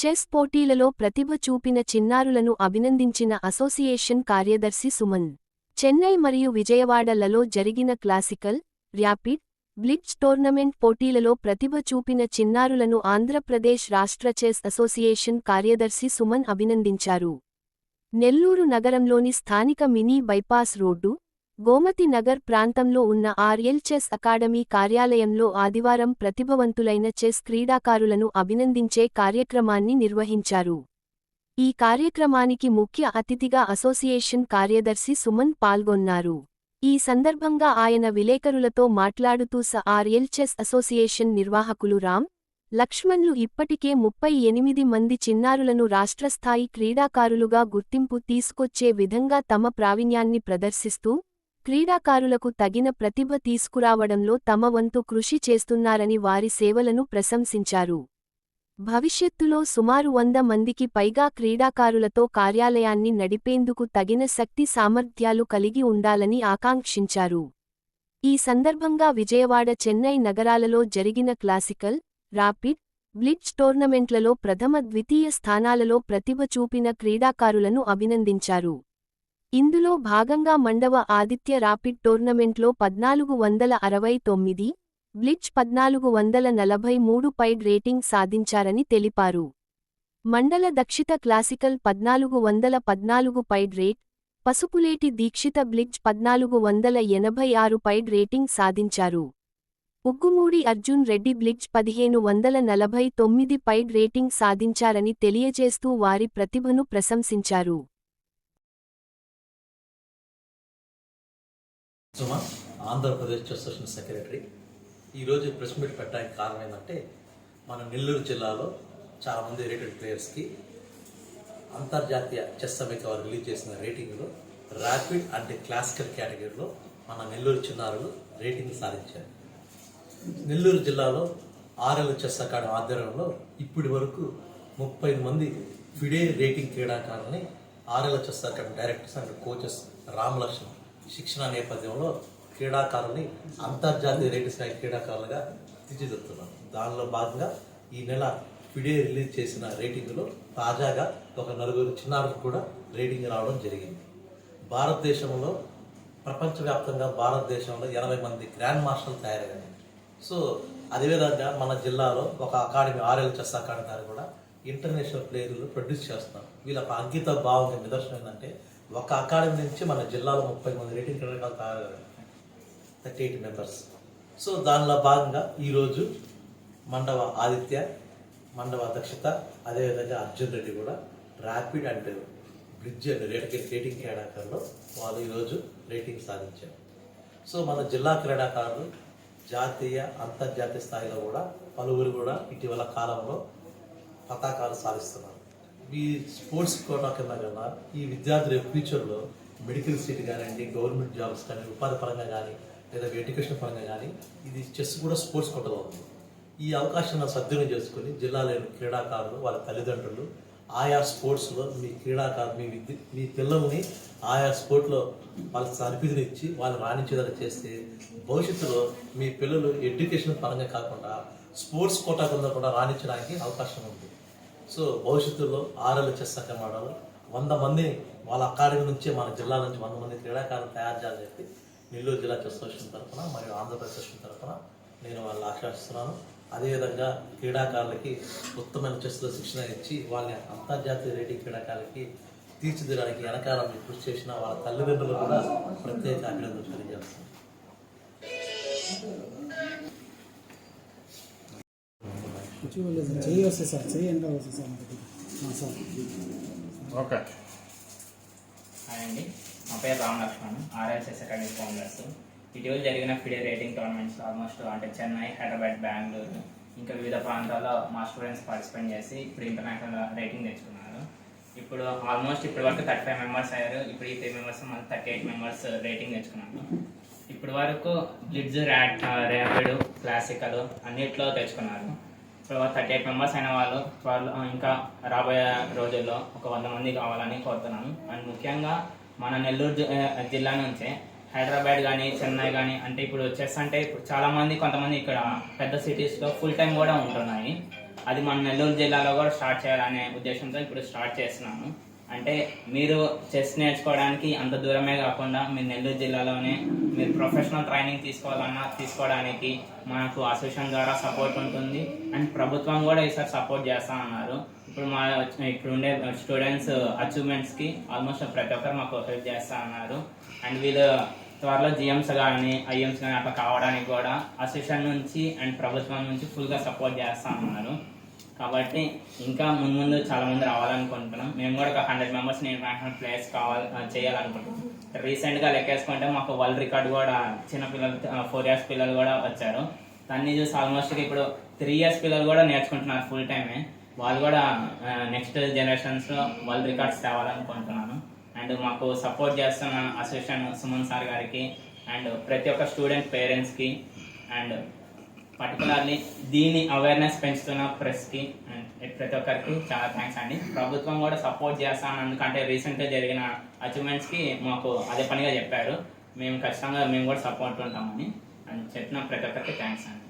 Chess పోటీలలో ప్రతిభ చూపిన చిన్నారులను అభినందించిన association కార్యదర్శి సుమన్. చెన్నై మరియు విజయవాడలలో జరిగిన క్లాసికల్, ర్యాపిడ్, బ్లిట్జ్ టోర్నమెంట్ పోటీలలో ప్రతిభ చూపిన చిన్నారులను ఆంధ్రప్రదేశ్ రాష్ట్ర చెస్ అసోసియేషన్ కార్యదర్శి సుమన్ అభినందించారు. నెల్లూరు నగరంలోని స్థానిక mini bypass road, Gomati Nagar ప్రాంతంలో ఉన్న ఆర్ఎల్ చెస్ అకాడమీ కార్యాలయంలో ఆదివారం ప్రతిభవంతులైన చెస్ క్రీడాకారులను అభినందించే కార్యక్రమాన్ని నిర్వహించారు. ఈ కార్యక్రమానికి ముఖ్య అతిథిగా అసోసియేషన్ కార్యదర్శి సుమన్ పాల్గొన్నారు. ఈ సందర్భంగా ఆయన విలేకరులతో మాట్లాడుతూ ఆర్ఎల్ చెస్ అసోసియేషన్ నిర్వాహకులు రామ్, లక్ష్మణ్లు ఇప్పటికే 38 మంది చిన్నారులను రాష్ట్రస్థాయి క్రీడాకారులుగా గుర్తింపు తీసుకొచ్చే విధంగా తమ ప్రావీణ్యాన్ని ప్రదర్శిస్తూ, క్రీడాకారులకు తగిన ప్రతిభ తీసుకురావడంలో తమ వంతు కృషి చేస్తున్నారని వారి సేవలను ప్రశంసించారు. భవిష్యత్తులో సుమారు 100 మందికి పైగా క్రీడాకారులతో కార్యాలయాన్ని నడిపేందుకు తగిన శక్తి సామర్థ్యాలు కలిగి ఉండాలని ఆకాంక్షించారు. ఈ సందర్భంగా విజయవాడ, చెన్నై నగరాలలో జరిగిన క్లాసికల్, ర్యాపిడ్, బ్లిట్జ్ టోర్నమెంట్లలో ప్రథమ, ద్వితీయ స్థానాలలో ప్రతిభ చూపిన క్రీడాకారులను అభినందించారు. ఇందులో భాగంగా మండవ ఆదిత్య ర్యాపిడ్ టోర్నమెంట్లో 1469, బ్లిట్జ్ 1443 పైడ్ రేటింగ్ సాధించారని తెలిపారు. Mandala Dakshita classical 1414 FIDE rate, Pasupuleti Dikshita blitz 1486 FIDE rating సాధించారు. Uggumudi Arjun Reddy blitz 1549 FIDE rating సాధించారని తెలియజేస్తూ వారి ప్రతిభను ప్రశంసించారు. Suma, Andhra Pradesh chess association secretary. ఈరోజు ప్రెస్ మీట్ పెట్టడానికి కారణం ఏంటంటే, మన నెల్లూరు జిల్లాలో చాలామంది రేటెడ్ ప్లేయర్స్కి అంతర్జాతీయ చెస్ సమైక్య వారు రిలీజ్ చేసిన రేటింగ్లో ర్యాపిడ్ అండ్ క్లాసికల్ కేటగిరీలో మన నెల్లూరు చిన్నారులు రేటింగ్ సాధించారు. నెల్లూరు జిల్లాలో ఆర్ఎల్ చెస్ అకాడమీ ఆధ్వర్యంలో ఇప్పటి వరకు 30 మంది ఫిడే రేటింగ్ క్రీడాకారులని RL chess academy directors and coaches Ram Lakshman శిక్షణ నేపథ్యంలో క్రీడాకారుల్ని అంతర్జాతీయ రేటింగ్ స్థాయి క్రీడాకారులుగా తీర్చిదిద్దుతున్నాం. దానిలో భాగంగా ఈ నెల ఫిడే రిలీజ్ చేసిన రేటింగ్లో తాజాగా ఒక 4 చిన్నారులకు కూడా రేటింగ్ రావడం జరిగింది. భారతదేశంలో, ప్రపంచవ్యాప్తంగా భారతదేశంలో 80 మంది గ్రాండ్ మాస్టర్లు తయారయ్యారు. సో అదేవిధంగా మన జిల్లాలో ఒక అకాడమీ, ఆర్ఎల్ చెస్ అకాడమీ కూడా ఇంటర్నేషనల్ ప్లేయర్లు ప్రొడ్యూస్ చేస్తున్నారు. వీళ్ళ అంకిత భావంగా నిదర్శనం ఏంటంటే, ఒక అకాడమీ నుంచి మన జిల్లాలో 30 మంది రేటింగ్ క్రీడాకారులు తయారయ్యారు, 38 మెంబర్స్. సో దానిలో భాగంగా ఈరోజు మండవ ఆదిత్య, మండవ దక్షిత, అదేవిధంగా అర్జున్ రెడ్డి కూడా rapid and blitz and rating క్రీడాకారులు వాళ్ళు ఈరోజు రేటింగ్ సాధించారు. సో మన జిల్లా క్రీడాకారులు జాతీయ, అంతర్జాతీయ స్థాయిలో కూడా పలువురు కూడా ఇటీవల కాలంలో పతాకాలు సాధిస్తున్నారు. ఈ స్పోర్ట్స్ కోటా కింద కన్నా ఈ విద్యార్థుల ఫ్యూచర్లో మెడికల్ సీట్ కానివ్వండి, గవర్నమెంట్ జాబ్స్ కానీ, ఉపాధి పరంగా కానీ, లేదా ఎడ్యుకేషన్ పరంగా కానీ ఇది చెస్ కూడా స్పోర్ట్స్ కోటలో ఉంది. ఈ అవకాశాన్ని సద్వినియోగం చేసుకుని జిల్లాలోని క్రీడాకారులు, వాళ్ళ తల్లిదండ్రులు ఆయా స్పోర్ట్స్లో మీ పిల్లల్ని ఆయా స్పోర్ట్లో వాళ్ళకి సరిపిదినిచ్చి వాళ్ళు రాణించేదని చేస్తే భవిష్యత్తులో మీ పిల్లలు ఎడ్యుకేషన్ పరంగా కాకుండా స్పోర్ట్స్ కోటా కింద కూడా రాణించడానికి అవకాశం ఉంది. సో భవిష్యత్తులో ఆర్ఎల్ చెస్ అకాడమీ 100 మందిని వాళ్ళ అకాడమీ నుంచే మన జిల్లా నుంచి 100 మంది క్రీడాకారులు తయారు చేయాలని చెప్పి నెల్లూరు జిల్లా చెస్ అసోసియేషన్ తరఫున మరియు ఆంధ్రప్రదేశ్ అసోసియేషన్ తరఫున నేను వాళ్ళు ఆకాంక్షిస్తున్నాను. అదేవిధంగా క్రీడాకారులకి ఉత్తమైన చెస్లో శిక్షణ ఇచ్చి వాళ్ళని అంతర్జాతీయ రేటింగ్ క్రీడాకారులకి తీర్చిదిద్దడానికి వెనకాల కృషి చేసిన వాళ్ళ తల్లిదండ్రులు కూడా ప్రత్యేక అభినందనలు తెలియజేస్తున్నాను. ఓకే. హాయ్ అండి, మా పేరు Ram Lakshman, RL chess academy founders. ఇటీవల జరిగిన ఫిడే రేటింగ్ టోర్నమెంట్స్ ఆల్మోస్ట్ అంటే చెన్నై, హైదరాబాద్, బెంగళూరు ఇంకా వివిధ ప్రాంతాల్లో మా స్టూడెంట్స్ పార్టిసిపేట్ చేసి ఇప్పుడు ఇంటర్నేషనల్ రేటింగ్ తెచ్చుకున్నారు. ఇప్పుడు ఆల్మోస్ట్ ఇప్పటి వరకు 35 మెంబర్స్ అయ్యారు. ఇప్పుడు ఈ 3 మెంబర్స్ మన 38 మెంబర్స్ రేటింగ్ తెచ్చుకున్నాము. ఇప్పటి వరకు బ్లిట్జ్, ర్యాపిడ్, క్లాసికల్ అన్నిట్లో తెచ్చుకున్నారు. ఇప్పుడు 38 మెంబర్స్ అయిన వాళ్ళు ఇంకా రాబోయే రోజుల్లో ఒక 100 మంది కావాలని కోరుతున్నాను. అండ్ ముఖ్యంగా మన నెల్లూరు జిల్లా నుంచే హైదరాబాద్ కానీ, చెన్నై కానీ, అంటే ఇప్పుడు చెస్ అంటే ఇప్పుడు చాలామంది కొంతమంది ఇక్కడ పెద్ద సిటీస్లో ఫుల్ టైం కూడా ఉంటున్నాయి. అది మన నెల్లూరు జిల్లాలో కూడా స్టార్ట్ చేయాలనే ఉద్దేశంతో ఇప్పుడు స్టార్ట్ చేస్తున్నాను. అంటే మీరు చెస్ నేర్చుకోవడానికి అంత దూరమే కాకుండా మీరు నెల్లూరు జిల్లాలోనే మీరు ప్రొఫెషనల్ ట్రైనింగ్ తీసుకోవడానికి మనకు అసోసియేషన్ ద్వారా సపోర్ట్ ఉంటుంది. అండ్ ప్రభుత్వం కూడా ఈసారి సపోర్ట్ చేస్తా అన్నారు. ఇప్పుడు ఉండే స్టూడెంట్స్ అచీవ్మెంట్స్కి ఆల్మోస్ట్ ప్రతి ఒక్కరు మాకు హెల్ప్ చేస్తా అన్నారు. అండ్ వీళ్ళు త్వరలో జిఎమ్స్ కానీ ఐఎమ్స్ కానీ అట్లా కావడానికి కూడా అసోసియేషన్ నుంచి అండ్ ప్రభుత్వం నుంచి ఫుల్గా సపోర్ట్ చేస్తా ఉన్నారు. కాబట్టి ఇంకా ముందు చాలా మంది రావాలనుకుంటున్నాం. మేము కూడా ఒక 100 మెంబర్స్ని ఇంటర్నేషనల్ ప్లేయర్స్ చేయాలనుకుంటున్నాం. రీసెంట్గా లెక్కేసుకుంటే మాకు వరల్డ్ రికార్డ్ కూడా చిన్నపిల్లలు 4 years పిల్లలు కూడా వచ్చారు. దాన్ని చూసి ఆల్మోస్ట్ ఇప్పుడు 3 years పిల్లలు కూడా నేర్చుకుంటున్నారు ఫుల్ టైమే. వాళ్ళు కూడా నెక్స్ట్ జనరేషన్స్లో వరల్డ్ రికార్డ్స్ తేవాలనుకుంటున్నాను. అండ్ మాకు సపోర్ట్ చేస్తున్న అసోసియేషన్ సుమన్ సార్ గారికి అండ్ ప్రతి ఒక్క స్టూడెంట్ పేరెంట్స్కి అండ్ పర్టికులర్లీ దీని అవేర్నెస్ పెంచుతున్న ప్రెస్కి అండ్ ప్రతి ఒక్కరికి చాలా థ్యాంక్స్ అండి. ప్రభుత్వం కూడా సపోర్ట్ చేస్తాను, ఎందుకంటే రీసెంట్గా జరిగిన అచీవ్మెంట్స్కి మాకు అదే పనిగా చెప్పారు. మేము ఖచ్చితంగా మేము కూడా సపోర్ట్ ఉంటామని అండ్ చెప్పిన ప్రతి ఒక్కరికి థ్యాంక్స్ అండి.